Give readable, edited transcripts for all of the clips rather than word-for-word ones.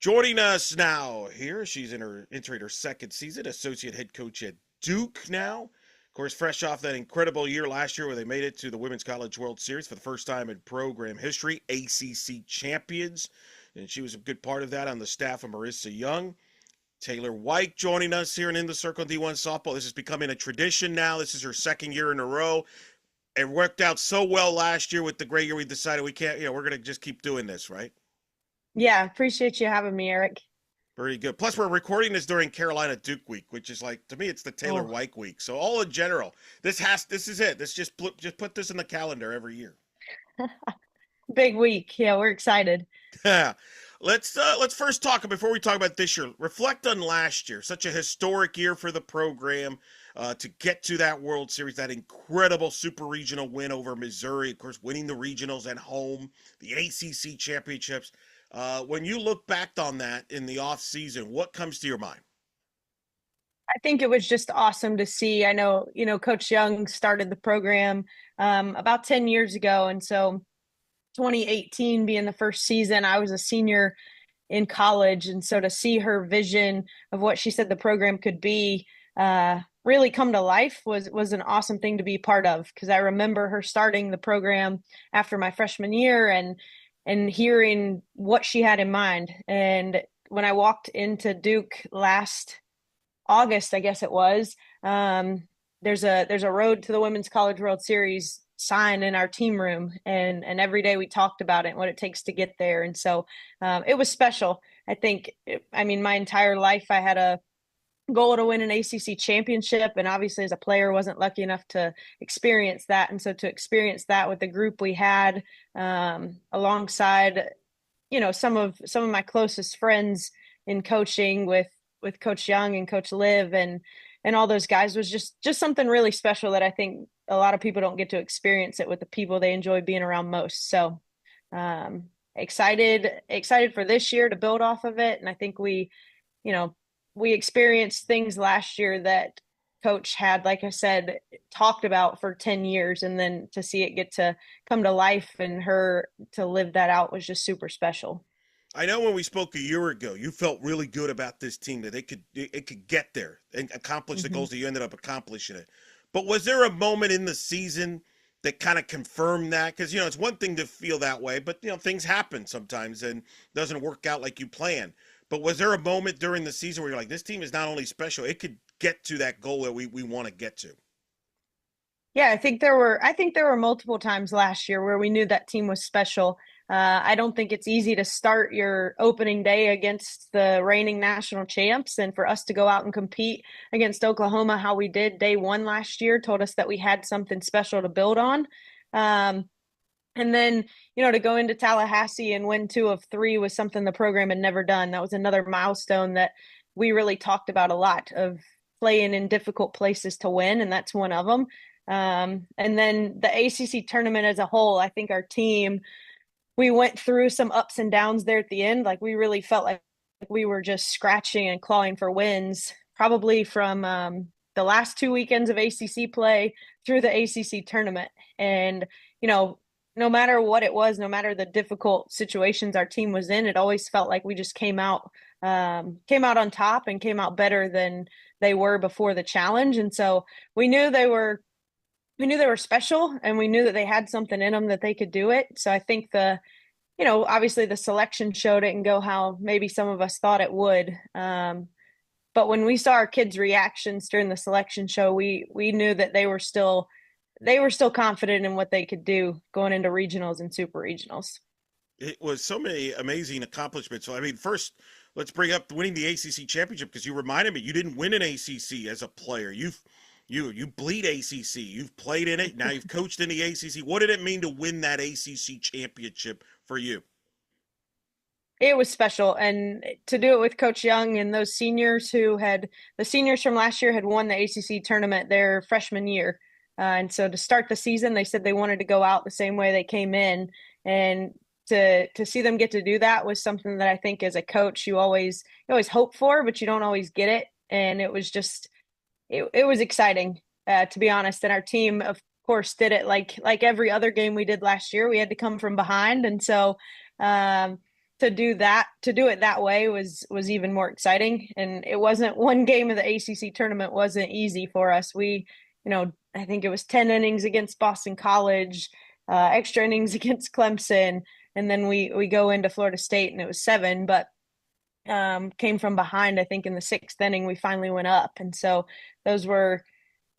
Joining us now here, she's entering her second season, associate head coach at Duke now. Of course, fresh off that incredible year last year where they made it to the Women's College World Series for the first time in program history, ACC champions. And she was a good part of that on the staff of Marissa Young. Taylor Wike joining us here in the Circle D1 Softball. This is becoming a tradition now. This is her second year in a row. It worked out so well last year with the great year we decided we can't, we're going to just keep doing this, right? Yeah, appreciate you having me, Eric. Very good. Plus, we're recording this during Carolina Duke week, which is like, to me, it's the Taylor Oh, Wike week. So all in general, this is it. This just put this in the calendar every year. big week. Yeah, we're excited. Yeah. Let's first talk before we talk about this year. Reflect on last year, such a historic year for the program to get to that World Series, that incredible super regional win over Missouri, of course, winning the regionals at home, the ACC championships. When you look back on that in the off season, what comes to your mind? I think it was just awesome to see. I know, Coach Young started the program about 10 years ago. And so 2018 being the first season, I was a senior in college. And so to see her vision of what she said the program could be really come to life was an awesome thing to be part of. Because I remember her starting the program after my freshman year and hearing what she had in mind. And when I walked into Duke last August, I guess it was, there's a road to the Women's College World Series sign in our team room, and every day we talked about it and what it takes to get there. And so it was special. I mean, my entire life I had a goal to win an ACC championship, and obviously as a player wasn't lucky enough to experience that. And so to experience that with the group we had, alongside some of my closest friends in coaching with Coach Young and Coach Liv and all those guys, was just something really special that I think a lot of people don't get to experience it with the people they enjoy being around most. So excited for this year to build off of it. And I think you know, we experienced things last year that Coach had, like I said, talked about for 10 years, and then to see it get to come to life and her to live that out was just super special. I know when we spoke a year ago, you felt really good about this team that it could get there and accomplish the Mm-hmm. goals that you ended up accomplishing it. But was there a moment in the season that kind of confirmed that? Because it's one thing to feel that way, but things happen sometimes and it doesn't work out like you plan. But was there a moment during the season where you're like, this team is not only special, it could get to that goal that we want to get to? Yeah, I think there were multiple times last year where we knew that team was special. I don't think it's easy to start your opening day against the reigning national champs, and for us to go out and compete against Oklahoma how we did day one last year told us that we had something special to build on. Um, and then, to go into Tallahassee and win two of three was something the program had never done. That was another milestone that we really talked about a lot, of playing in difficult places to win, and that's one of them. And then the ACC tournament as a whole, I think our team, we went through some ups and downs there at the end. Like, we really felt like we were just scratching and clawing for wins, probably from the last two weekends of ACC play through the ACC tournament. And, you know, no matter what it was, no matter the difficult situations our team was in, it always felt like we just came out on top and came out better than they were before the challenge. And so we knew they were special, and we knew that they had something in them that they could do it. So I think obviously the selection showed it and go how maybe some of us thought it would. But when we saw our kids' reactions during the selection show, we knew that they were still confident in what they could do going into regionals and super regionals. It was so many amazing accomplishments. So, I mean, first, let's bring up winning the ACC championship, because you reminded me you didn't win an ACC as a player. You bleed ACC. You've played in it. Now you've coached in the ACC. What did it mean to win that ACC championship for you? It was special, and to do it with Coach Young and those seniors the seniors from last year had won the ACC tournament their freshman year. And so to start the season, they said they wanted to go out the same way they came in, and to see them get to do that was something that I think as a coach you always hope for, but you don't always get it. And it was just it was exciting, to be honest. And our team, of course, did it like every other game we did last year. We had to come from behind, and so um, to do it that way was even more exciting. And it wasn't one game of the ACC tournament wasn't easy for us. We, I think it was 10 innings against Boston College, extra innings against Clemson, and then we go into Florida State and it was 7, but came from behind. I think in the 6th inning we finally went up, and so those were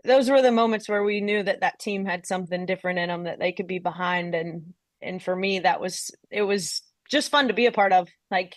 those were the moments where we knew that that team had something different in them, that they could be behind. And for me, it was just fun to be a part of. Like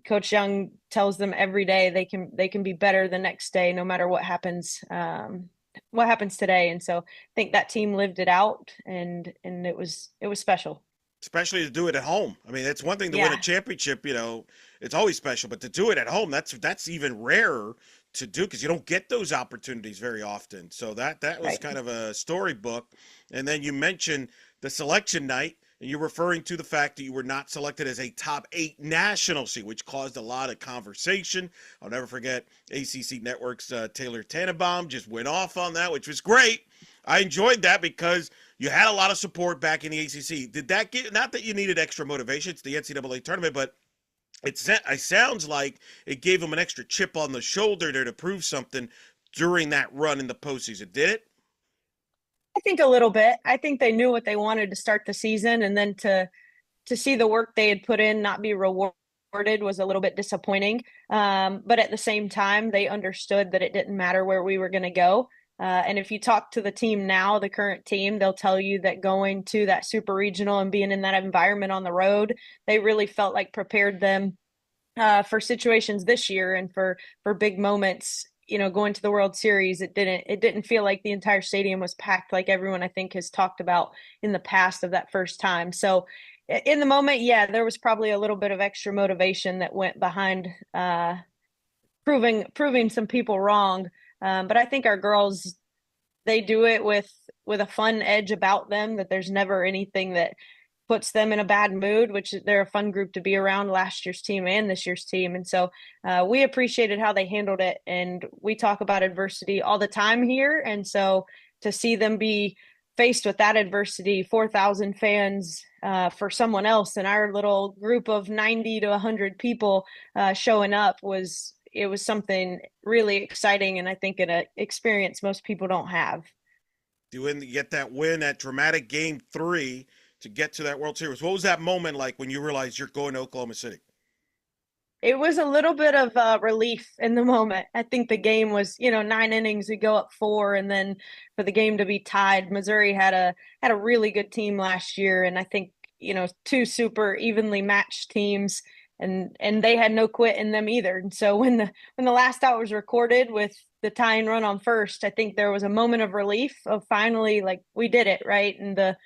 Coach Young tells them every day, they can be better the next day, no matter what happens today. And so I think that team lived it out, and it was special. Especially to do it at home. I mean, it's one thing to win a Yeah, championship, it's always special, but to do it at home, that's even rarer to do because you don't get those opportunities very often. So that was right. kind of a storybook. And then you mentioned the selection night, and you're referring to the fact that you were not selected as a top 8 national seed, which caused a lot of conversation. I'll never forget ACC Network's Taylor Tannenbaum just went off on that, which was great. I enjoyed that because you had a lot of support back in the ACC. Did that get, not that you needed extra motivation, it's the NCAA tournament, but it sounds like it gave them an extra chip on the shoulder there to prove something during that run in the postseason. Did it? I think a little bit. I think they knew what they wanted to start the season, and then to see the work they had put in not be rewarded was a little bit disappointing. But at the same time, they understood that it didn't matter where we were going to go. And if you talk to the team now, the current team, they'll tell you that going to that super regional and being in that environment on the road, they really felt like prepared them for situations this year and for big moments. Going to the World Series, it didn't feel like the entire stadium was packed like everyone I think has talked about in the past of that first time. So in the moment, yeah, there was probably a little bit of extra motivation that went behind proving some people wrong. But I think our girls, they do it with a fun edge about them, that there's never anything that puts them in a bad mood, which they're a fun group to be around, last year's team and this year's team. And so we appreciated how they handled it. And we talk about adversity all the time here. And so to see them be faced with that adversity, 4,000 fans for someone else, and our little group of 90 to 100 people showing up it was something really exciting. And I think an experience most people don't have. You get that win, that dramatic game 3 to get to that World Series. What was that moment like when you realized you're going to Oklahoma City? It was a little bit of relief in the moment. I think the game was, 9 innings, we go up 4, and then for the game to be tied, Missouri had a really good team last year, and I think, two super evenly matched teams, and they had no quit in them either. And so when the last out was recorded with the tying run on first, I think there was a moment of relief of finally, like, we did it, right? And the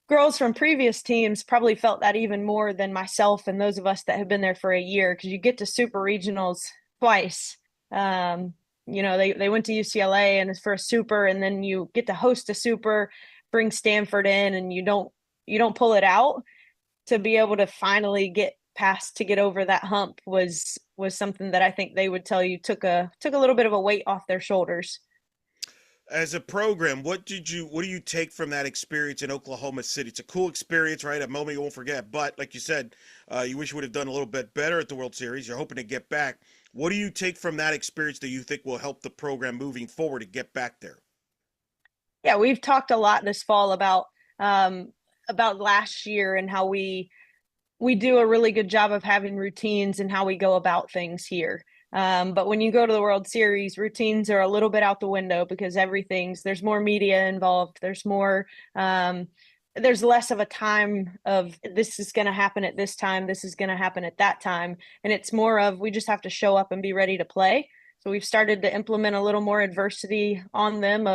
girls from previous teams probably felt that even more than myself and those of us that have been there for a year, because you get to super regionals twice. They went to UCLA and it's for a super, and then you get to host a super, bring Stanford in, and you don't pull it out. To be able to finally get over that hump was something that I think they would tell you took a little bit of a weight off their shoulders. As a program, what do you take from that experience in Oklahoma City? It's a cool experience, right? A moment you won't forget. But like you said, you wish you would have done a little bit better at the World Series. You're hoping to get back. What do you take from that experience that you think will help the program moving forward to get back there? Yeah, we've talked a lot this fall about last year and how we do a really good job of having routines and how we go about things here. But when you go to the World Series, routines are a little bit out the window because there's more media involved. There's less of a time of this is going to happen at this time, this is going to happen at that time. And it's more of we just have to show up and be ready to play. So we've started to implement a little more adversity on them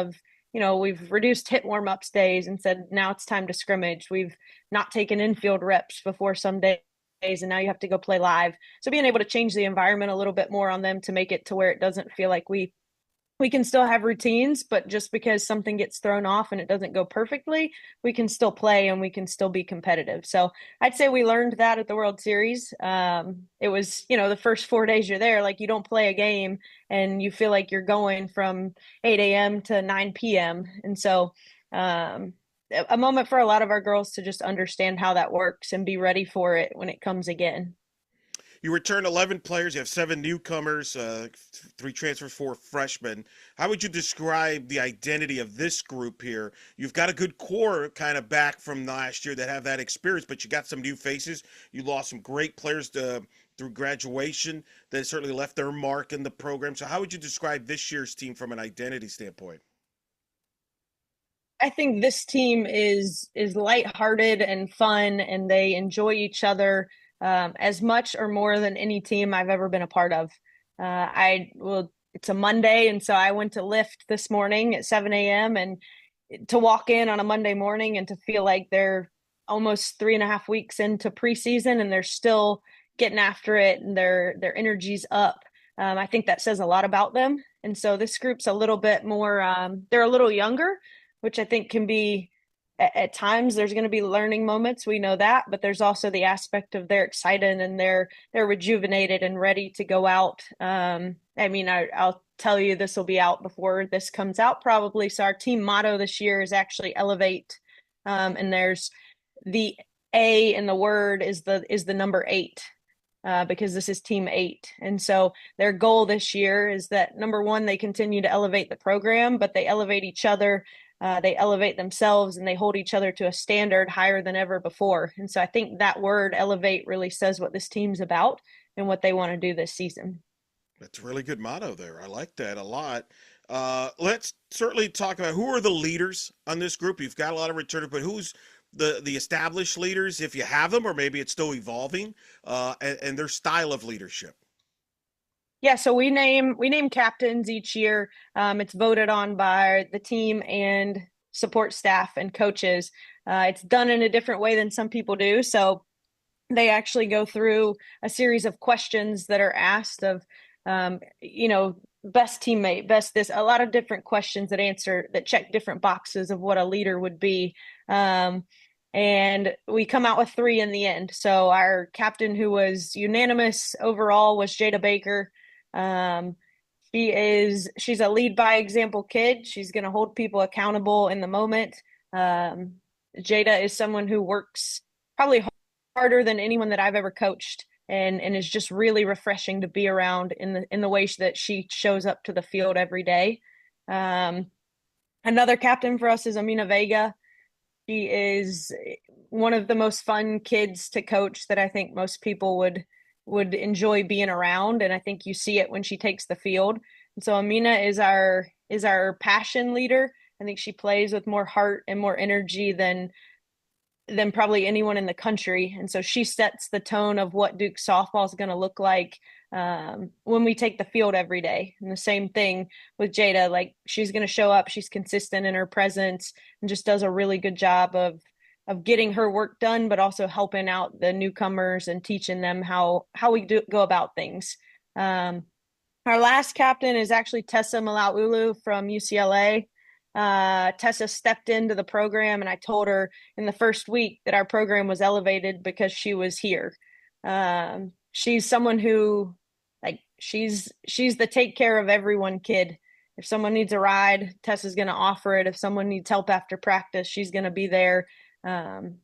we've reduced hit warm-ups days and said now it's time to scrimmage. We've not taken infield reps before some days, and now you have to go play live. So being able to change the environment a little bit more on them to make it to where it doesn't feel like we can still have routines, but just because something gets thrown off and it doesn't go perfectly, we can still play and we can still be competitive. So I'd say we learned that at the World Series. It was, the first 4 days you're there, like you don't play a game and you feel like you're going from 8 a.m. to 9 p.m. And so a moment for a lot of our girls to just understand how that works and be ready for it when it comes again. You return 11 players. You have seven newcomers, three transfers, four freshmen. How would you describe the identity of this group here? You've got a good core kind of back from last year that have that experience, but you got some new faces. You lost some great players through graduation that certainly left their mark in the program. So, how would you describe this year's team from an identity standpoint? I think this team is lighthearted and fun, and they enjoy each other as much or more than any team I've ever been a part of. I will. It's a Monday, and so I went to lift this morning at 7 a.m. and to walk in on a Monday morning and to feel like they're almost 3.5 weeks into preseason and they're still getting after it and their energy's up. I think that says a lot about them. And so this group's a little bit more. They're a little younger, which I think can be at times there's going to be learning moments. We know that, but there's also the aspect of they're excited and they're rejuvenated and ready to go out. I'll tell you this will be out before this comes out probably. So our team motto this year is actually elevate, and there's the A in the word is the number 8. Because this is team 8. And so their goal this year is that number one, they continue to elevate the program, but they elevate each other, they elevate themselves, and they hold each other to a standard higher than ever before. And so I think that word elevate really says what this team's about and what they want to do this season. That's a really good motto there. I like that a lot. Let's certainly talk about who are the leaders on this group. You've got a lot of returners, but who's the established leaders, if you have them, or maybe it's still evolving, and their style of leadership? Yeah, so we name captains each year. It's voted on by the team and support staff and coaches. It's done in a different way than some people do. So they actually go through a series of questions that are asked of, best teammate, best this, a lot of different questions that check different boxes of what a leader would be. Um, and we come out with 3 in the end. So our captain, who was unanimous overall, was Jada Baker. Um, she's a lead by example kid. She's going to hold people accountable in the moment. Um, Jada is someone who works probably harder than anyone that I've ever coached, and is just really refreshing to be around in the way that she shows up to the field every day. Um, Another captain for us is Amina Vega. She is one of the most fun kids to coach that I think most people would enjoy being around, and I think you see it when she takes the field. And so Amina is our passion leader. I think she plays with more heart and more energy than probably anyone in the country. And so she sets the tone of what Duke softball is going to look like when we take the field every day. And the same thing with Jada, like she's going to show up, she's consistent in her presence and just does a really good job of getting her work done, but also helping out the newcomers and teaching them how we go about things. Um, our last captain is actually Tessa Malaulu from UCLA. Tessa stepped into the program, and I told her in the first week that our program was elevated because she was here. She's someone who, like, she's the take care of everyone kid. If someone needs a ride, Tessa's going to offer it. If someone needs help after practice, she's going to be there.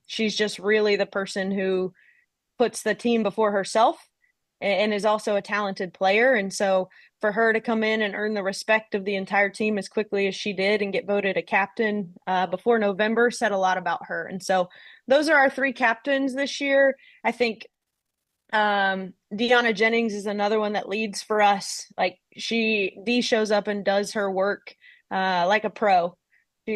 She's just really the person who puts the team before herself and is also a talented player. And so for her to come in and earn the respect of the entire team as quickly as she did and get voted a captain before November said a lot about her. And so those are our 3 captains this year. I think Deanna Jennings is another one that leads for us. Like Dee shows up and does her work like a pro.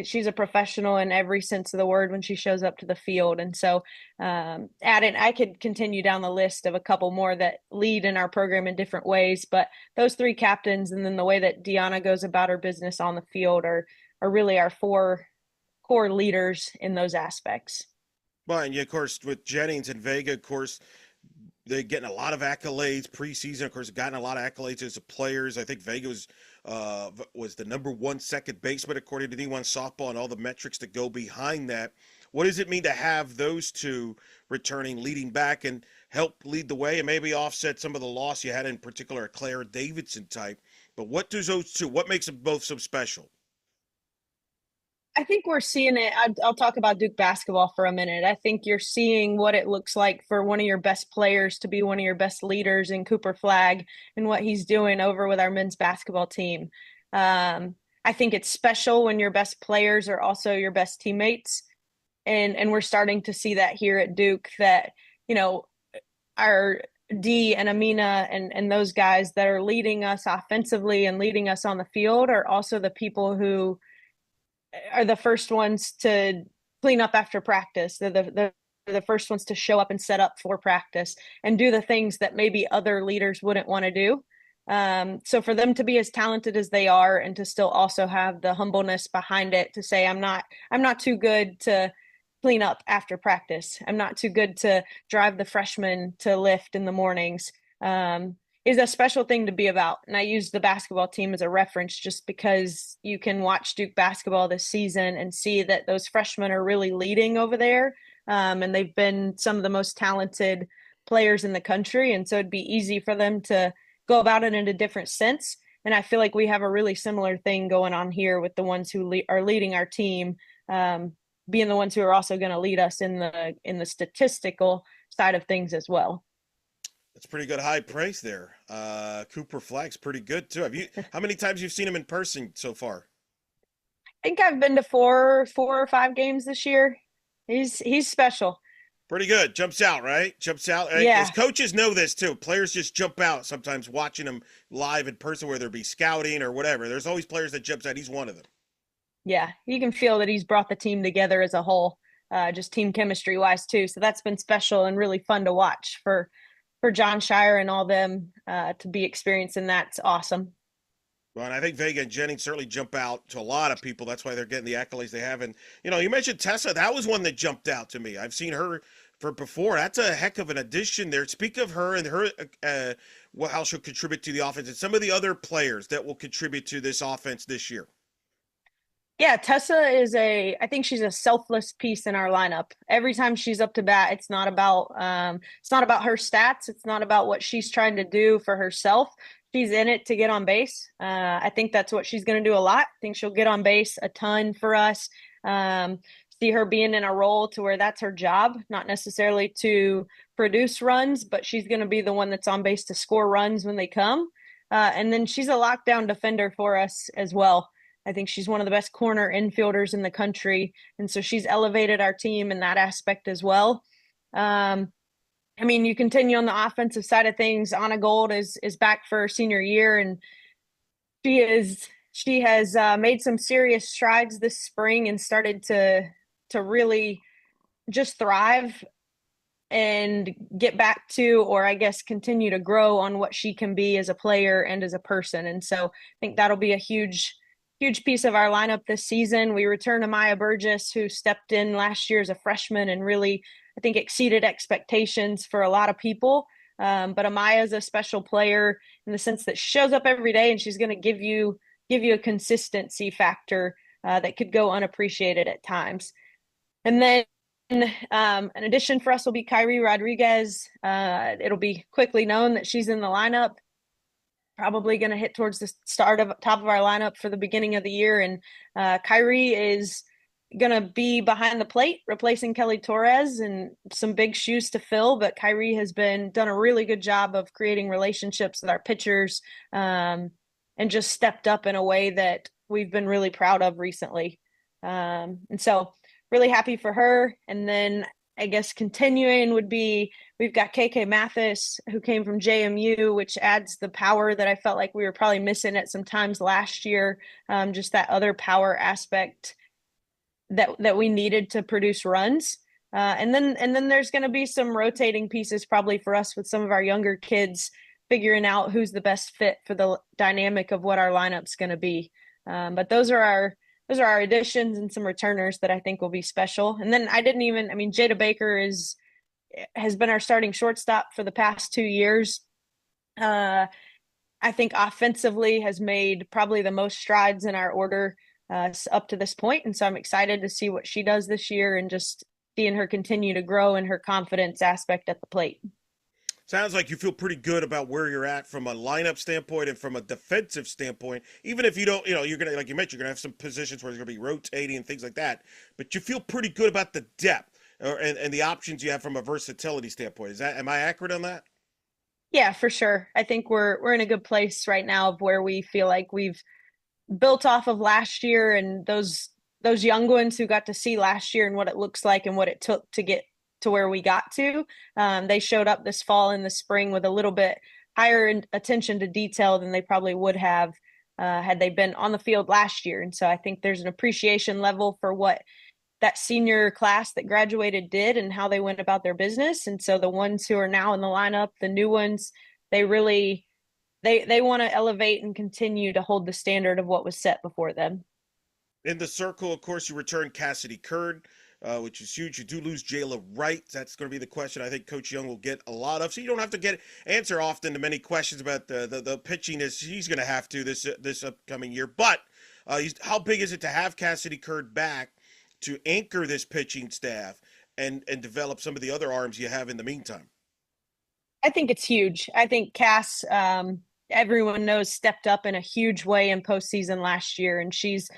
She's a professional in every sense of the word when she shows up to the field. And so I could continue down the list of a couple more that lead in our program in different ways, but those 3 captains and then the way that Deanna goes about her business on the field are really our 4 core leaders in those aspects. Well, and yeah, of course, with Jennings and Vega, of course, they're getting a lot of accolades preseason. Of course, gotten a lot of accolades as players. I think Vega was the number 1 second baseman according to D1 softball and all the metrics that go behind that. What does it mean to have those 2 returning, leading back, and help lead the way and maybe offset some of the loss you had, in particular a Claire Davidson type? But what does those 2? What makes them both so special? I think we're seeing it. I'll talk about Duke basketball for a minute. I think you're seeing what it looks like for one of your best players to be one of your best leaders in Cooper Flag and what he's doing over with our men's basketball team. I think it's special when your best players are also your best teammates. And we're starting to see that here at Duke that, you know, our D and Amina and those guys that are leading us offensively and leading us on the field are also the people who are the first ones to clean up after practice. They're the first ones to show up and set up for practice and do the things that maybe other leaders wouldn't want to do. So for them to be as talented as they are and to still also have the humbleness behind it to say, I'm not too good to clean up after practice. I'm not too good to drive the freshmen to lift in the mornings. Is a special thing to be about. And I use the basketball team as a reference just because you can watch Duke basketball this season and see that those freshmen are really leading over there. And they've been some of the most talented players in the country. And so it'd be easy for them to go about it in a different sense. And I feel like we have a really similar thing going on here with the ones who are leading our team, being the ones who are also going to lead us in the statistical side of things as well. That's pretty good high praise there. Cooper Flag's pretty good too. How many times you've seen him in person so far? I think I've been to four or five games this year. He's special. Pretty good. Jumps out, right? Jumps out. As Yeah. coaches know this too. Players just jump out sometimes watching them live in person, whether it be scouting or whatever. There's always players that jumps out. He's one of them. Yeah. You can feel that he's brought the team together as a whole, just team chemistry wise too. So that's been special and really fun to watch for John Shire and all them to be experiencing that. It's awesome. Well, and I think Vega and Jennings certainly jump out to a lot of people. That's why they're getting the accolades they have. And, you mentioned Tessa. That was one that jumped out to me. I've seen her for before. That's a heck of an addition there. Speak of her and her, how she'll contribute to the offense and some of the other players that will contribute to this offense this year. Yeah, Tessa is I think she's a selfless piece in our lineup. Every time she's up to bat, it's not about her stats. It's not about what she's trying to do for herself. She's in it to get on base. I think that's what she's going to do a lot. I think she'll get on base a ton for us. See her being in a role to where that's her job, not necessarily to produce runs, but she's going to be the one that's on base to score runs when they come. And then she's a lockdown defender for us as well. I think she's one of the best corner infielders in the country. And so she's elevated our team in that aspect as well. I mean, you continue on the offensive side of things. Anna Gold is back for her senior year, and she has made some serious strides this spring and started to really just thrive and get back to, or I guess continue to grow on what she can be as a player and as a person. And so I think that'll be a huge piece of our lineup this season. We return to Maya Burgess, who stepped in last year as a freshman and really, I think, exceeded expectations for a lot of people. But Amaya is a special player in the sense that she shows up every day and she's going to give you a consistency factor that could go unappreciated at times. And then an addition for us will be Kyrie Rodriguez. It'll be quickly known that she's in the lineup, probably going to hit towards the top of our lineup for the beginning of the year. And Kyrie is going to be behind the plate, replacing Kelly Torres, and some big shoes to fill. But Kyrie has done a really good job of creating relationships with our pitchers, and just stepped up in a way that we've been really proud of recently. And so really happy for her. And then I guess continuing would be, we've got KK Mathis, who came from JMU, which adds the power that I felt like we were probably missing at some times last year. Just that other power aspect that we needed to produce runs. And then there's going to be some rotating pieces probably for us with some of our younger kids, figuring out who's the best fit for the dynamic of what our lineup's going to be. But those are our additions and some returners that I think will be special. And then Jada Baker has been our starting shortstop for the past 2 years. I think offensively has made probably the most strides in our order up to this point. And so I'm excited to see what she does this year and just seeing her continue to grow in her confidence aspect at the plate. Sounds like you feel pretty good about where you're at from a lineup standpoint and from a defensive standpoint. Even if you don't, you're gonna, like you mentioned, you're gonna have some positions where you're gonna be rotating and things like that. But you feel pretty good about the depth and the options you have from a versatility standpoint. Am I accurate on that? Yeah, for sure. I think we're in a good place right now of where we feel like we've built off of last year and those young ones who got to see last year and what it looks like and what it took to get to where we got to. They showed up this fall and the spring with a little bit higher attention to detail than they probably would have had they been on the field last year. And so I think there's an appreciation level for what that senior class that graduated did and how they went about their business. And so the ones who are now in the lineup, the new ones, they really they want to elevate and continue to hold the standard of what was set before them. In the circle, of course, you return Cassidy Curd, which is huge. You do lose Jayla Wright. That's going to be the question I think Coach Young will get a lot of. So you don't have to answer often to many questions about the pitching as he's going to have to this upcoming year. But how big is it to have Cassidy Curd back to anchor this pitching staff and develop some of the other arms you have in the meantime? I think it's huge. I think Cass, everyone knows, stepped up in a huge way in postseason last year, and she's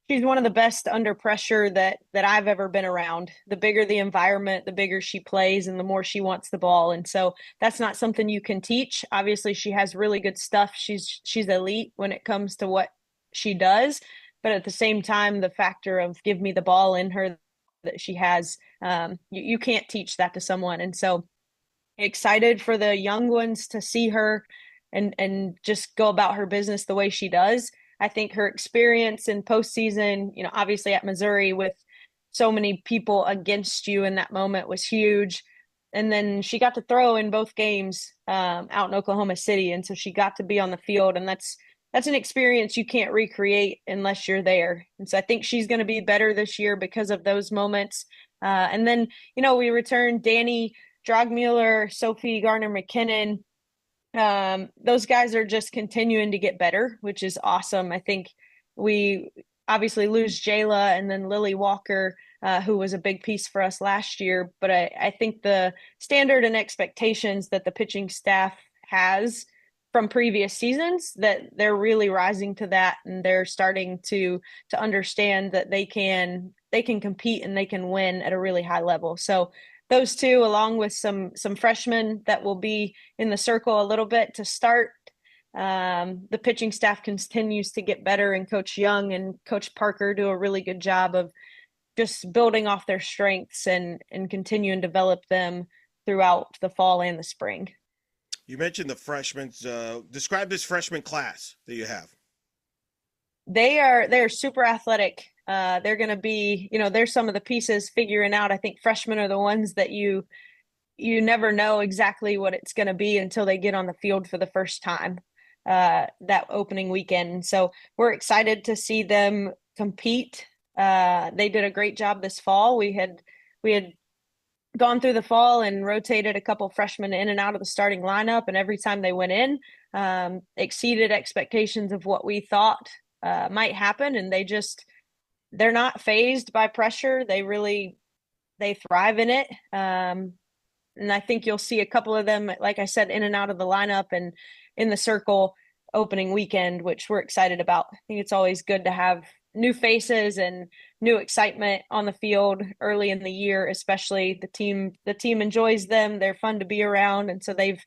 one of the best under pressure that I've ever been around. The bigger the environment, the bigger she plays and the more she wants the ball. And so that's not something you can teach. Obviously, she has really good stuff. She's elite when it comes to what she does, but at the same time, the factor of give me the ball in her that she has, you can't teach that to someone. And so excited for the young ones to see her and just go about her business the way she does. I think her experience in postseason, obviously at Missouri with so many people against you in that moment was huge. And then she got to throw in both games out in Oklahoma City, and so she got to be on the field, and that's an experience you can't recreate unless you're there. And so I think she's going to be better this year because of those moments. And then we returned Danny Drogmuller, Sophie Garner McKinnon. Those guys are just continuing to get better, which is awesome. I think we obviously lose Jayla and then Lily Walker, who was a big piece for us last year. But I think the standard and expectations that the pitching staff has from previous seasons, that they're really rising to that, and they're starting to understand that they can compete and they can win at a really high level. So those two, along with some freshmen that will be in the circle a little bit to start. The pitching staff continues to get better, and Coach Young and Coach Parker do a really good job of just building off their strengths and continue and develop them throughout the fall and the spring. You mentioned the freshmen. Describe this freshman class that you have. They're super athletic. They're going to be, there's some of the pieces figuring out. I think freshmen are the ones that you never know exactly what it's going to be until they get on the field for the first time that opening weekend. So we're excited to see them compete. They did a great job this fall. We had gone through the fall and rotated a couple freshmen in and out of the starting lineup, and every time they went in, exceeded expectations of what we thought might happen. And they're not fazed by pressure. They thrive in it. And I think you'll see a couple of them, like I said, in and out of the lineup and in the circle opening weekend, which we're excited about. I think it's always good to have new faces and new excitement on the field early in the year, especially the team enjoys them. They're fun to be around. And so they've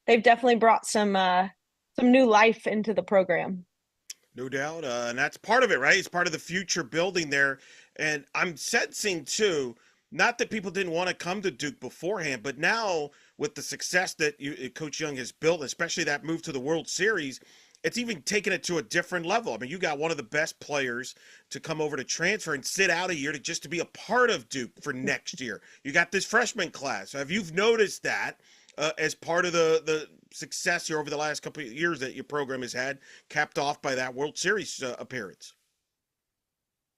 definitely brought some new life into the program. No doubt. And that's part of it, right? It's part of the future building there. And I'm sensing, too, not that people didn't want to come to Duke beforehand, but now with the success that Coach Young has built, especially that move to the World Series, it's even taken it to a different level. I mean, you got one of the best players to come over to transfer and sit out a year to be a part of Duke for next year. You got this freshman class. Have you noticed that as part of the success here over the last couple of years that your program has had, capped off by that World Series appearance?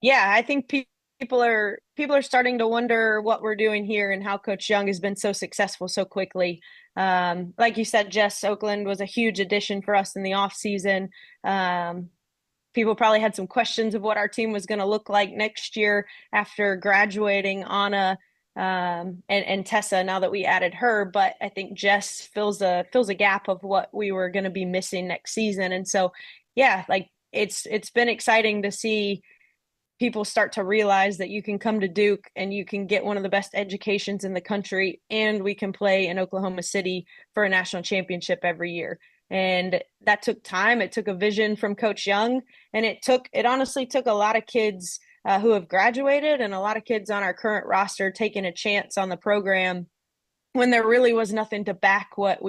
Yeah, I think people are starting to wonder what we're doing here and how Coach Young has been so successful so quickly. Like you said, Jess Oakland was a huge addition for us in the off season. People probably had some questions of what our team was going to look like next year after graduating. Anna and Tessa now that we added her. But I think Jess fills a gap of what we were going to be missing next season. And so, yeah, like it's been exciting to see people start to realize that you can come to Duke and you can get one of the best educations in the country, and we can play in Oklahoma City for a national championship every year. And that took time. It took a vision from Coach Young, and it honestly took a lot of kids who have graduated and a lot of kids on our current roster taking a chance on the program when there really was nothing to back what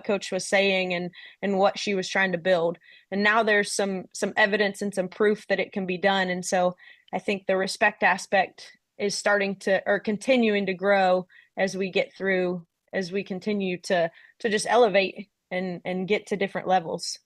coach was saying and what she was trying to build. And now there's some evidence and some proof that it can be done. And so I think the respect aspect is starting to or continuing to grow as we get through as we continue to just elevate and get to different levels.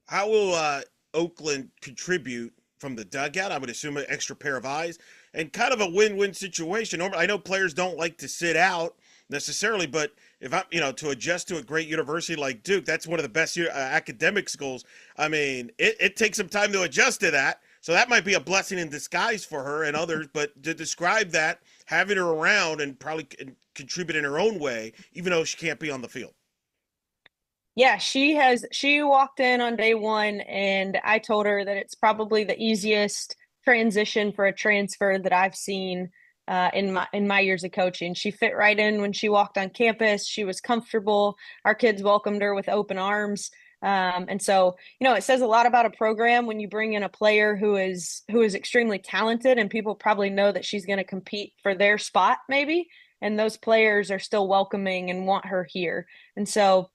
How will Oakland contribute from the dugout? I would assume an extra pair of eyes and kind of a win-win situation. Normally, I know players don't like to sit out necessarily, but if I'm, to adjust to a great university like Duke, that's one of the best academic schools. I mean, it takes some time to adjust to that. So that might be a blessing in disguise for her and others. But to describe that, having her around and probably contribute in her own way, even though she can't be on the field. Yeah, she walked in on day one and I told her that it's probably the easiest transition for a transfer that I've seen in my years of coaching. She fit right in when she walked on campus. She was comfortable. Our kids welcomed her with open arms. And so, it says a lot about a program when you bring in a player who is extremely talented, and people probably know that she's going to compete for their spot, maybe. And those players are still welcoming and want her here. And so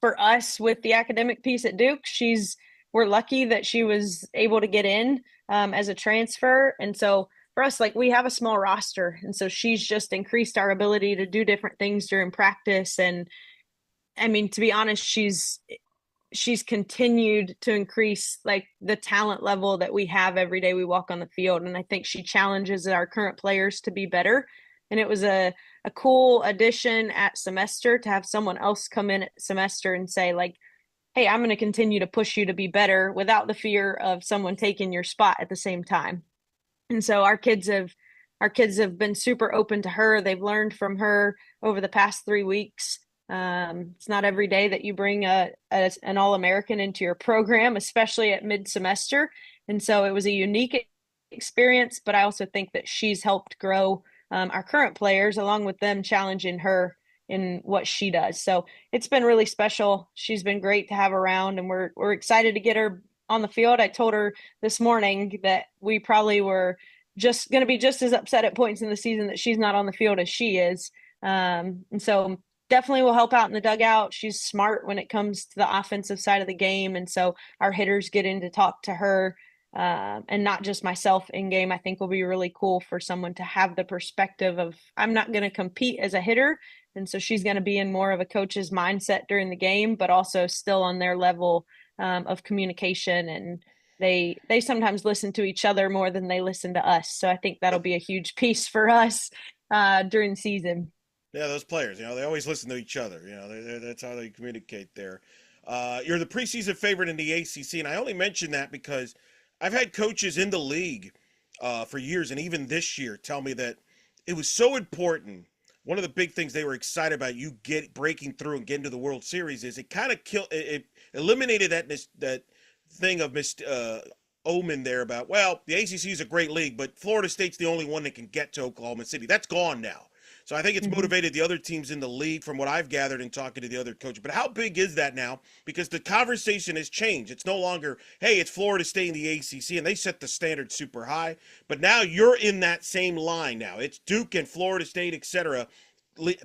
for us with the academic piece at Duke, we're lucky that she was able to get in as a transfer. And so for us, like we have a small roster. And so she's just increased our ability to do different things during practice. And I mean, to be honest, she's continued to increase like the talent level that we have every day we walk on the field. And I think she challenges our current players to be better. And it was a cool addition at semester to have someone else come in at semester and say, like, hey, I'm going to continue to push you to be better without the fear of someone taking your spot at the same time. And so our kids have been super open to her. They've learned from her over the past 3 weeks. It's not every day that you bring an All-American into your program, especially at mid-semester. And so it was a unique experience, but I also think that she's helped grow our current players along with them challenging her in what she does. So it's been really special. She's been great to have around, and we're excited to get her on the field. I told her this morning that we probably were just going to be just as upset at points in the season that she's not on the field as she is. And so definitely will help out in the dugout. She's smart when it comes to the offensive side of the game. And so our hitters get in to talk to her, and not just myself in game. I think will be really cool for someone to have the perspective of I'm not going to compete as a hitter. And so she's going to be in more of a coach's mindset during the game, but also still on their level of communication. And they sometimes listen to each other more than they listen to us. So I think that'll be a huge piece for us during the season. Yeah, those players, they always listen to each other. That's how they communicate there. You're the preseason favorite in the ACC, and I only mention that because I've had coaches in the league for years, and even this year, tell me that it was so important. One of the big things they were excited about you breaking through and getting to the World Series is it kind of it eliminated that thing of omen there about, well, the ACC is a great league, but Florida State's the only one that can get to Oklahoma City. That's gone now. So I think it's Mm-hmm. motivated the other teams in the league from what I've gathered and talking to the other coaches. But how big is that now? Because the conversation has changed. It's no longer, hey, it's Florida State in the ACC, and they set the standard super high. But now you're in that same line now. It's Duke and Florida State, et cetera,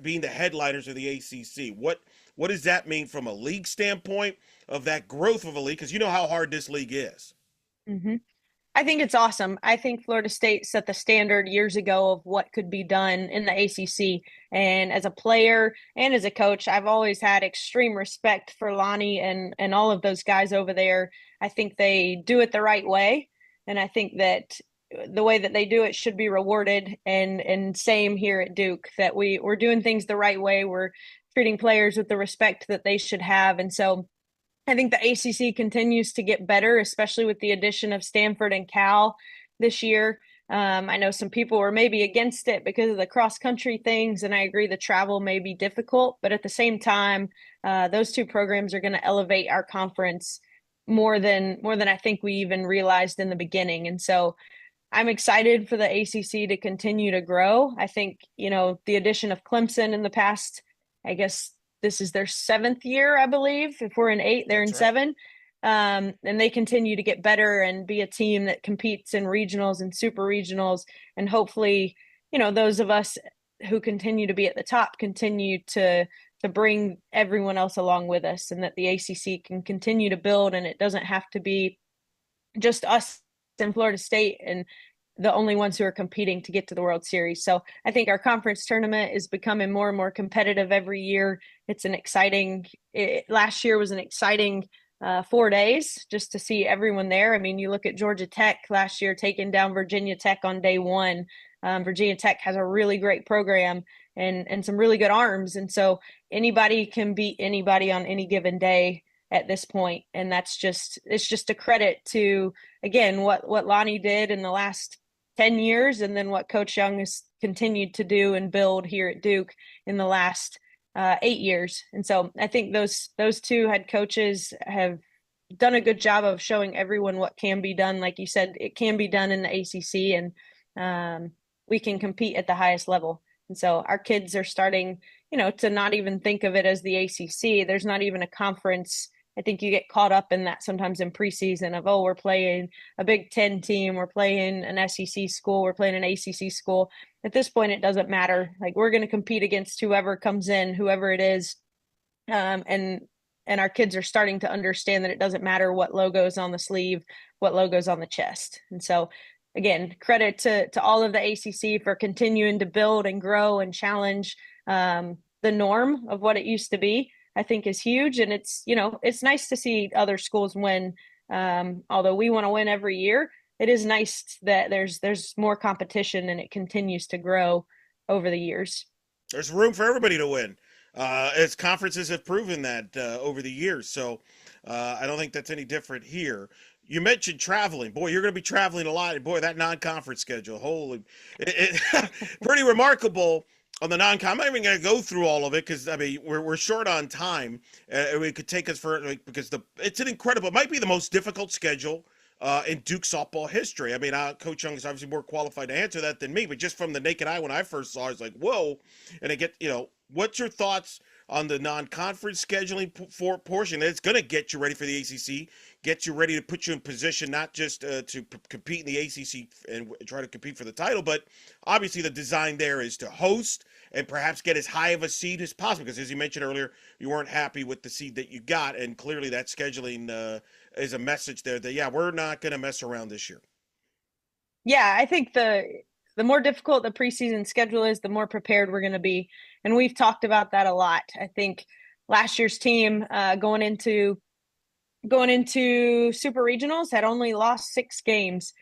being the headliners of the ACC. What does that mean from a league standpoint of that growth of a league? Because you know how hard this league is. Mm-hmm. I think it's awesome. I think Florida State set the standard years ago of what could be done in the ACC. And as a player and as a coach, I've always had extreme respect for Lonnie and all of those guys over there. I think they do it the right way. And I think that the way that they do it should be rewarded. And same here at Duke, that we're doing things the right way. We're treating players with the respect that they should have. And so I think the ACC continues to get better, especially with the addition of Stanford and Cal this year. I know some people were maybe against it because of the cross country things, and I agree the travel may be difficult, but at the same time, those two programs are going to elevate our conference more than I think we even realized in the beginning. And so I'm excited for the ACC to continue to grow. I think, the addition of Clemson in the past, I guess this is their seventh year, I believe. If we're in eight, they're in That's right. seven. And they continue to get better and be a team that competes in regionals and super regionals. And hopefully, those of us who continue to be at the top continue to bring everyone else along with us, and that the ACC can continue to build, and it doesn't have to be just us in Florida State and the only ones who are competing to get to the World Series. So I think our conference tournament is becoming more and more competitive every year. It's last year was an exciting 4 days just to see everyone there. I mean, you look at Georgia Tech last year taking down Virginia Tech on day one. Virginia Tech has a really great program and some really good arms. And so anybody can beat anybody on any given day at this point. And it's just a credit to, again, what Lonnie did in the last 10 years, and then what Coach Young has continued to do and build here at Duke in the last 8 years. And so I think those two head coaches have done a good job of showing everyone what can be done. Like you said, it can be done in the ACC, and we can compete at the highest level. And so our kids are starting, to not even think of it as the ACC. There's not even a conference. I think you get caught up in that sometimes in preseason of, oh, we're playing a Big Ten team, we're playing an SEC school, we're playing an ACC school. At this point, it doesn't matter. Like, we're going to compete against whoever comes in, whoever it is. And our kids are starting to understand that it doesn't matter what logo's on the sleeve, what logo's on the chest. And so, again, credit to all of the ACC for continuing to build and grow and challenge the norm of what it used to be. I think is huge. And it's nice to see other schools win. Although we want to win every year, it is nice that there's more competition and it continues to grow over the years. There's room for everybody to win. As conferences have proven that over the years. So I don't think that's any different here. You mentioned traveling. Boy, you're going to be traveling a lot. And boy, that non-conference schedule, holy, pretty remarkable on the non-con. I'm not even going to go through all of it because I mean we're short on time. It could take us for because it's an incredible. It might be the most difficult schedule in Duke softball history. I mean, Coach Young is obviously more qualified to answer that than me, but just from the naked eye, when I first saw it, I was like, whoa. And I get, what's your thoughts on the non-conference scheduling portion? It's going to get you ready for the ACC, get you ready to put you in position, not just to compete in the ACC and try to compete for the title, but obviously the design there is to host and perhaps get as high of a seed as possible. Because as you mentioned earlier, you weren't happy with the seed that you got, and clearly that scheduling is a message there that, yeah, we're not going to mess around this year. Yeah, I think the more difficult the preseason schedule is, the more prepared we're going to be, and we've talked about that a lot. I think last year's team going into super regionals had only lost 6 games,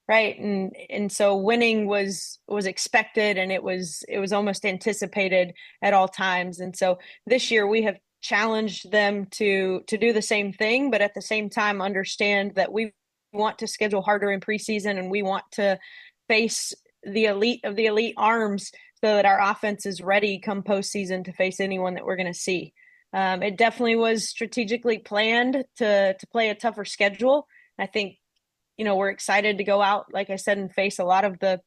right? And so winning was expected, and it was almost anticipated at all times. And so this year we have challenged them to do the same thing, but at the same time understand that we want to schedule harder in preseason, and we want to face the elite of the elite arms so that our offense is ready come postseason to face anyone that we're going to see. It definitely was strategically planned to play a tougher schedule. I think we're excited to go out, like I said, and face a lot of the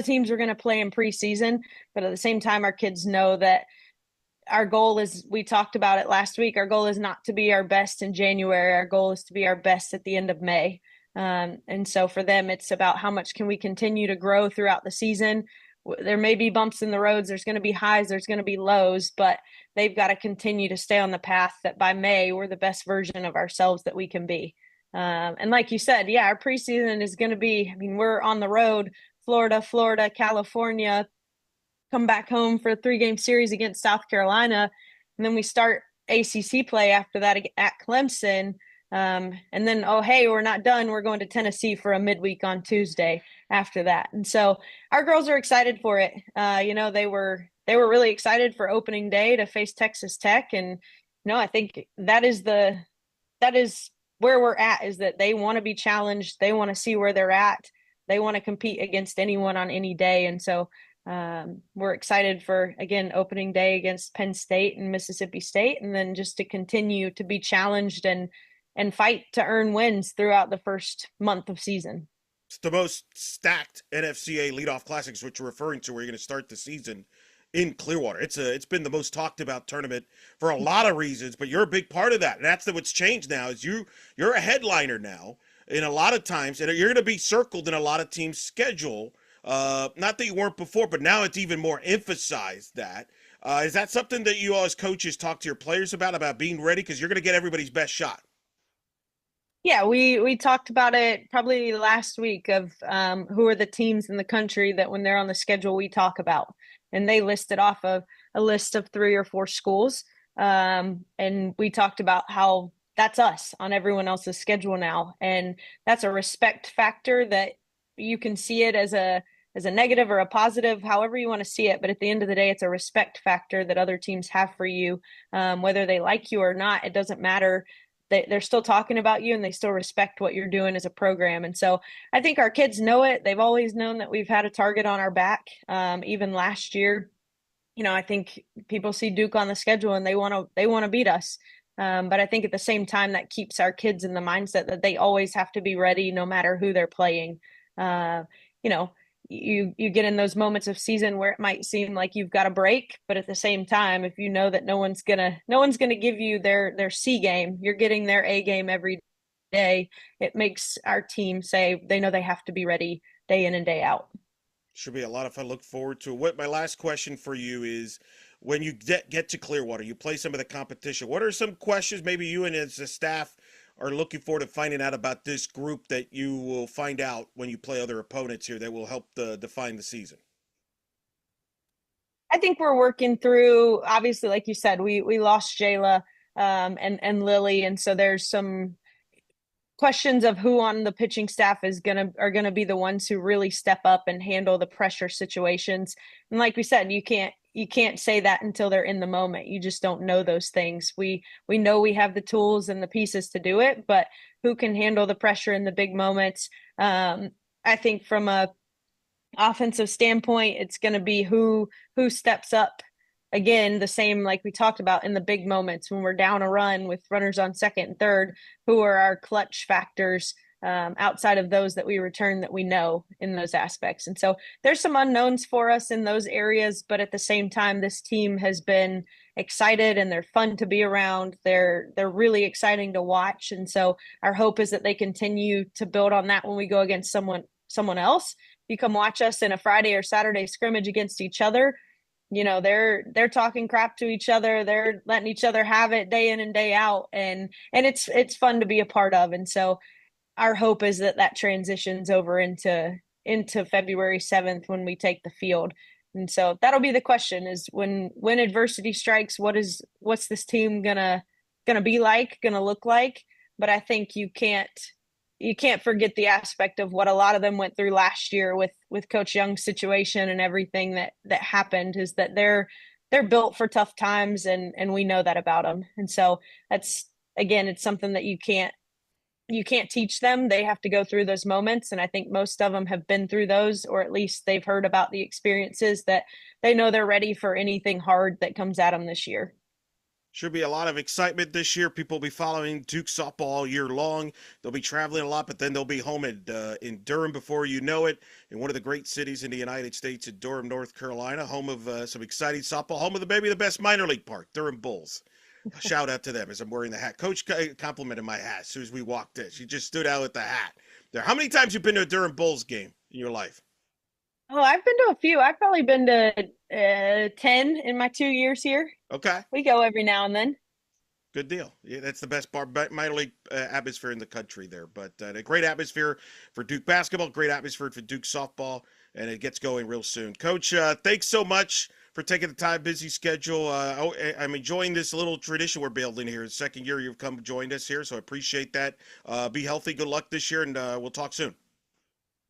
teams we're going to play in preseason. But at the same time, our kids know that our goal is, we talked about it last week, our goal is not to be our best in January. Our goal is to be our best at the end of May. And so for them, it's about how much can we continue to grow throughout the season. There may be bumps in the roads. There's going to be highs. There's going to be lows, but they've got to continue to stay on the path that by May, we're the best version of ourselves that we can be. And like you said, yeah, our preseason is going to be, I mean, we're on the road, Florida, California, come back home for a 3-game series against South Carolina. And then we start ACC play after that at Clemson. And then, oh, hey, we're not done. We're going to Tennessee for a midweek on Tuesday after that. And so our girls are excited for it. They were really excited for opening day to face Texas Tech. And, I think that is where we're at, is that they want to be challenged. They want to see where they're at. they want to compete against anyone on any day. And so we're excited for, again, opening day against Penn State and Mississippi State, and then just to continue to be challenged and fight to earn wins throughout the first month of season. It's the most stacked NFCA leadoff classics, which you're referring to, where you're going to start the season in Clearwater. It's been the most talked about tournament for a lot of reasons, but you're a big part of that. And that's what's changed now is you're a headliner now in a lot of times, and you're going to be circled in a lot of teams' schedule. Not that you weren't before, but now it's even more emphasized that. Is that something that you all as coaches talk to your players about being ready? Because you're going to get everybody's best shot. Yeah, we talked about it probably last week of who are the teams in the country that when they're on the schedule we talk about, and they listed off a list of 3 or 4 schools, and we talked about how that's us on everyone else's schedule now, and that's a respect factor that you can see it as a negative or a positive, however you want to see it. But at the end of the day, it's a respect factor that other teams have for you, whether they like you or not. It doesn't matter, they're still talking about you and they still respect what you're doing as a program. And so I think our kids know it. They've always known that we've had a target on our back. Even last year, I think people see Duke on the schedule and they want to beat us. But I think at the same time that keeps our kids in the mindset that they always have to be ready no matter who they're playing. Uh, you know, you get in those moments of season where it might seem like you've got a break, but at the same time, if you know that no one's gonna give you their C game, you're getting their A game every day. It makes our team say they know they have to be ready day in and day out. Should be a lot of fun. Look forward to it. What my last question for you is, when you get to Clearwater, you play some of the competition. What are some questions maybe you and as a staff are looking forward to finding out about this group that you will find out when you play other opponents here that will help define the season? I think we're working through, obviously, like you said, we lost Jayla and Lily, and so there's some questions of who on the pitching staff are gonna be the ones who really step up and handle the pressure situations. And like we said, you can't say that until they're in the moment. You just don't know those things. We know we have the tools and the pieces to do it, but who can handle the pressure in the big moments? I think from a offensive standpoint, it's going to be who steps up again, the same like we talked about in the big moments when we're down a run with runners on second and third, who are our clutch factors outside of those that we return that we know in those aspects. And so there's some unknowns for us in those areas, but at the same time, this team has been excited and they're fun to be around. They're really exciting to watch. And so our hope is that they continue to build on that when we go against someone else. You come watch us in a Friday or Saturday scrimmage against each other, they're talking crap to each other, they're letting each other have it day in and day out, and it's fun to be a part of. And so our hope is that transitions over into February 7th when we take the field. And so that'll be the question, is when adversity strikes, what's this team gonna be like, gonna look like? But I think you can't forget the aspect of what a lot of them went through last year with Coach Young's situation and everything that happened, is that they're built for tough times, and we know that about them. And so that's, again, it's something that you can't teach them. They have to go through those moments, and I think most of them have been through those, or at least they've heard about the experiences, that they know they're ready for anything hard that comes at them this year. Should be a lot of excitement this year. People will be following Duke softball all year long. They'll be traveling a lot, but then they'll be home in Durham before you know it, in one of the great cities in the United States, in Durham, North Carolina, home of some exciting softball, home of maybe the best minor league park, Durham Bulls. A shout out to them as I'm wearing the hat. Coach complimented my hat as soon as we walked in. She just stood out with the hat. There. How many times you been to a Durham Bulls game in your life? Oh, I've been to a few. I've probably been to 10 in my 2 years here. Okay. We go every now and then. Good deal. Yeah, that's the best minor league atmosphere in the country there. But a great atmosphere for Duke basketball, great atmosphere for Duke softball, and it gets going real soon. Coach, thanks so much for taking the time, busy schedule. I'm enjoying this little tradition we're building here. Second year you've come joined us here, so I appreciate that. Be healthy. Good luck this year, and we'll talk soon.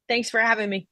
Thanks for having me.